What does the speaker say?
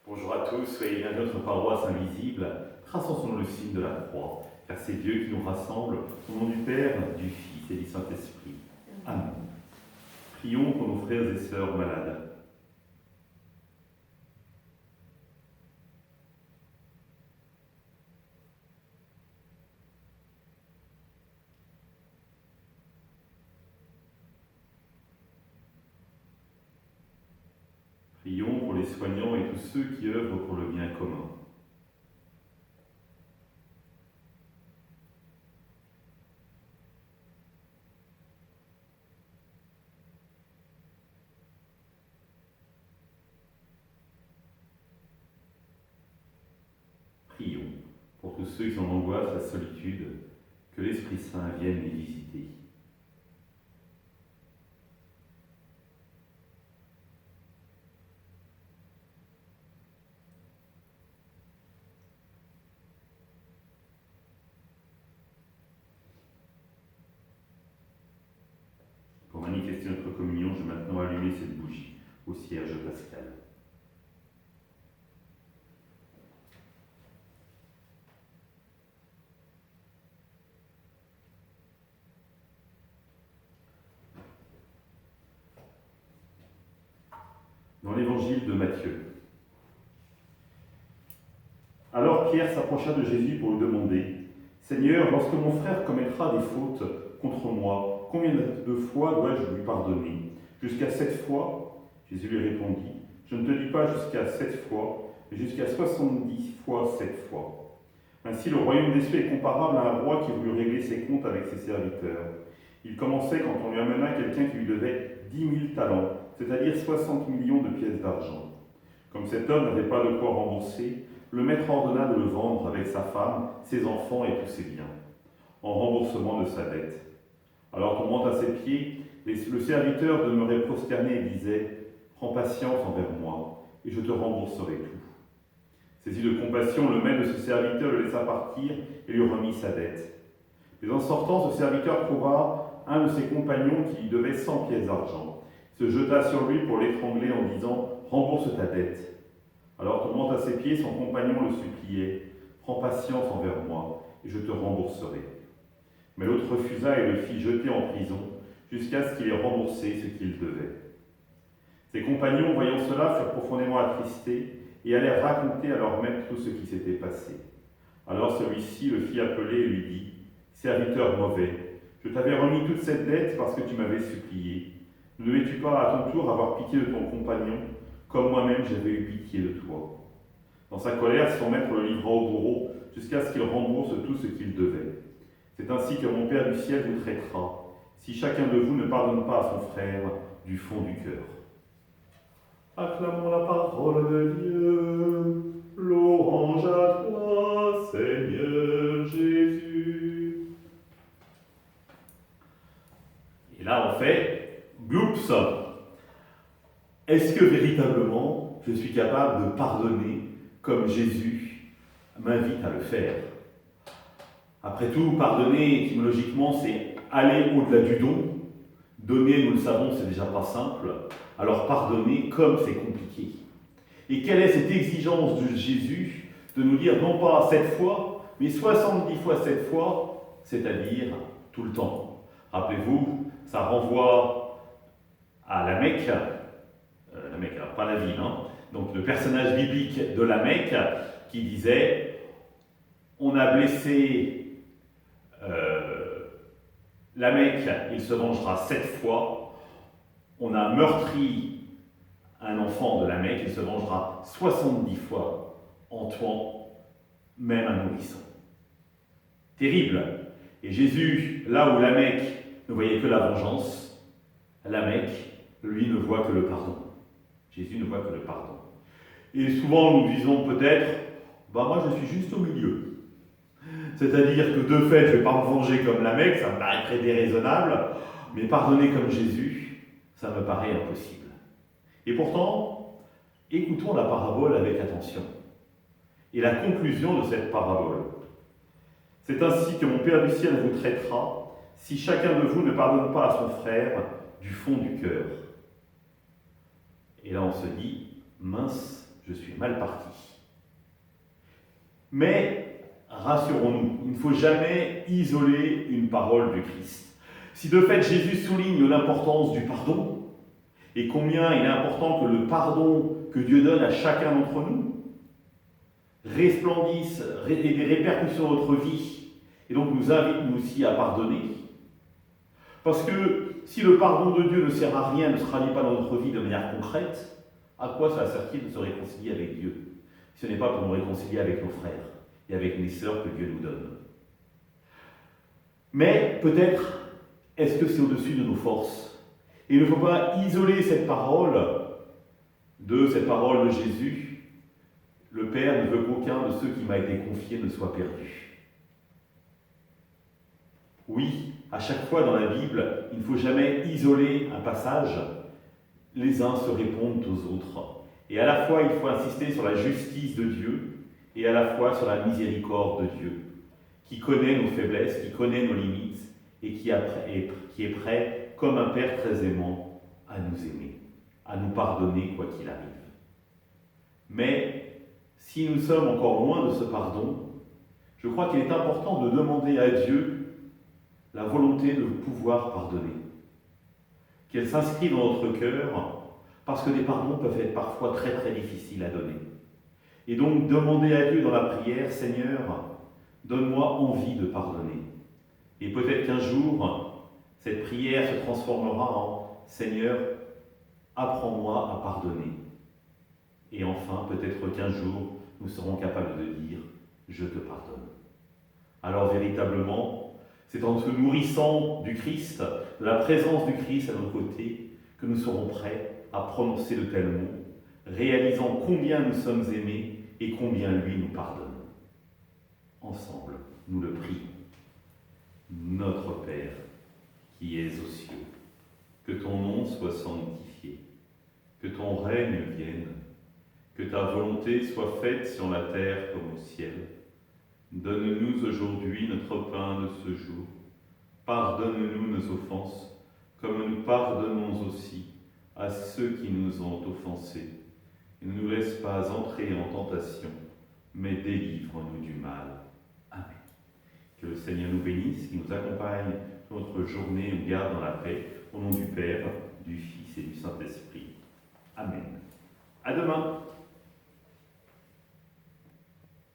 Bonjour à tous, soyez bienvenus à notre paroisse invisible, traçant sur nous le signe de la croix, car c'est Dieu qui nous rassemble, au nom du Père, du Fils et du Saint-Esprit. Amen. Prions pour nos frères et sœurs malades. Prions pour les soignants et tous ceux qui œuvrent pour le bien commun. Prions pour tous ceux qui en angoissent la solitude, que l'Esprit Saint vienne les visiter. Pour manifester notre communion, je vais maintenant allumer cette bougie au cierge pascal. Dans l'évangile de Matthieu. Alors Pierre s'approcha de Jésus pour lui demander « Seigneur, lorsque mon frère commettra des fautes contre moi, combien de fois dois-je lui pardonner? Jusqu'à 7 fois ?» Jésus lui répondit « Je ne te dis pas jusqu'à 7 fois, mais jusqu'à 70 fois 7 fois. » Ainsi le royaume des cieux est comparable à un roi qui voulut régler ses comptes avec ses serviteurs. Il commençait quand on lui amena quelqu'un qui lui devait 10 000 talents, c'est-à-dire 60 millions de pièces d'argent. Comme cet homme n'avait pas de quoi rembourser, le maître ordonna de le vendre avec sa femme, ses enfants et tous ses biens, en remboursement de sa dette. Alors tombant à ses pieds, le serviteur demeurait prosterné et disait « Prends patience envers moi, et je te rembourserai tout. » Saisi de compassion, le maître de ce serviteur le laissa partir et lui remit sa dette. Mais en sortant, ce serviteur trouva un de ses compagnons qui lui devait 100 pièces d'argent. Il se jeta sur lui pour l'étrangler en disant « Rembourse ta dette. » Alors tombant à ses pieds, son compagnon le suppliait « Prends patience envers moi, et je te rembourserai. » Mais l'autre refusa et le fit jeter en prison, jusqu'à ce qu'il ait remboursé ce qu'il devait. Ses compagnons, voyant cela, furent profondément attristés, et allèrent raconter à leur maître tout ce qui s'était passé. Alors celui-ci le fit appeler et lui dit « Serviteur mauvais, je t'avais remis toute cette dette parce que tu m'avais supplié. Ne devais-tu pas à ton tour avoir pitié de ton compagnon, comme moi-même j'avais eu pitié de toi ?» Dans sa colère, son maître le livra au bourreau, jusqu'à ce qu'il rembourse tout ce qu'il devait. C'est ainsi que mon Père du ciel vous traitera, si chacun de vous ne pardonne pas à son frère du fond du cœur. Acclamons la parole de Dieu. Louange à toi, Seigneur Jésus. Et là, on fait Gloups. Est-ce que véritablement je suis capable de pardonner comme Jésus m'invite à le faire? Après tout, pardonner, étymologiquement, c'est aller au-delà du don. Donner, nous le savons, c'est déjà pas simple. Alors pardonner, comme c'est compliqué. Et quelle est cette exigence de Jésus de nous dire non pas 7 fois, mais 70 fois 7 fois, c'est-à-dire tout le temps. Rappelez-vous, ça renvoie à la Mecque, alors pas la ville, hein. Donc le personnage biblique de la Mecque qui disait on a blessé la Mecque, il se vengera 7 fois. On a meurtri un enfant de la Mecque, il se vengera 70 fois en tuant même un nourrisson. Terrible. Et Jésus, là où la Mecque ne voyait que la vengeance, la Mecque, lui, ne voit que le pardon. Jésus ne voit que le pardon. Et souvent, nous disons peut-être, moi je suis juste au milieu. C'est-à-dire que de fait, je ne vais pas me venger comme la Mecque, ça me paraîtrait déraisonnable, mais pardonner comme Jésus, ça me paraît impossible. Et pourtant, écoutons la parabole avec attention. Et la conclusion de cette parabole. C'est ainsi que mon Père du ciel vous traitera, si chacun de vous ne pardonne pas à son frère du fond du cœur. Et là on se dit, mince, je suis c'est mal parti. Mais, rassurons-nous, il ne faut jamais isoler une parole du Christ. Si de fait Jésus souligne l'importance du pardon, et combien il est important que le pardon que Dieu donne à chacun d'entre nous resplendisse et des répercussions dans notre vie, et donc nous invite nous aussi à pardonner. Parce que si le pardon de Dieu ne sert à rien, ne se rallie pas dans notre vie de manière concrète, à quoi ça sert-il de se réconcilier avec Dieu, si ce n'est pas pour nous réconcilier avec nos frères et avec les sœurs que Dieu nous donne. Mais peut-être est-ce que c'est au-dessus de nos forces. Et il ne faut pas isoler cette parole de Jésus. Le Père ne veut qu'aucun de ceux qui m'a été confié ne soit perdu. Oui, à chaque fois dans la Bible, il ne faut jamais isoler un passage. Les uns se répondent aux autres. Et à la fois, il faut insister sur la justice de Dieu et à la fois sur la miséricorde de Dieu, qui connaît nos faiblesses, qui connaît nos limites et qui est prêt, comme un Père très aimant, à nous aimer, à nous pardonner quoi qu'il arrive. Mais si nous sommes encore loin de ce pardon, je crois qu'il est important de demander à Dieu la volonté de pouvoir pardonner, qu'elle s'inscrit dans notre cœur, parce que les pardons peuvent être parfois très très difficiles à donner. Et donc demander à Dieu dans la prière, Seigneur, donne-moi envie de pardonner. Et peut-être qu'un jour, cette prière se transformera en Seigneur, apprends-moi à pardonner. Et enfin, peut-être qu'un jour, nous serons capables de dire je te pardonne. Alors véritablement, c'est en se nourrissant du Christ, de la présence du Christ à nos côtés, que nous serons prêts à prononcer de tels mots, réalisant combien nous sommes aimés et combien lui nous pardonne. Ensemble, nous le prions. Notre Père, qui es aux cieux, que ton nom soit sanctifié, que ton règne vienne, que ta volonté soit faite sur la terre comme au ciel. Donne-nous aujourd'hui notre pain de ce jour. Pardonne-nous nos offenses, comme nous pardonnons aussi à ceux qui nous ont offensés. Et ne nous laisse pas entrer en tentation, mais délivre-nous du mal. Amen. Que le Seigneur nous bénisse, qu'il nous accompagne dans notre journée et nous garde dans la paix, au nom du Père, du Fils et du Saint-Esprit. Amen. À demain.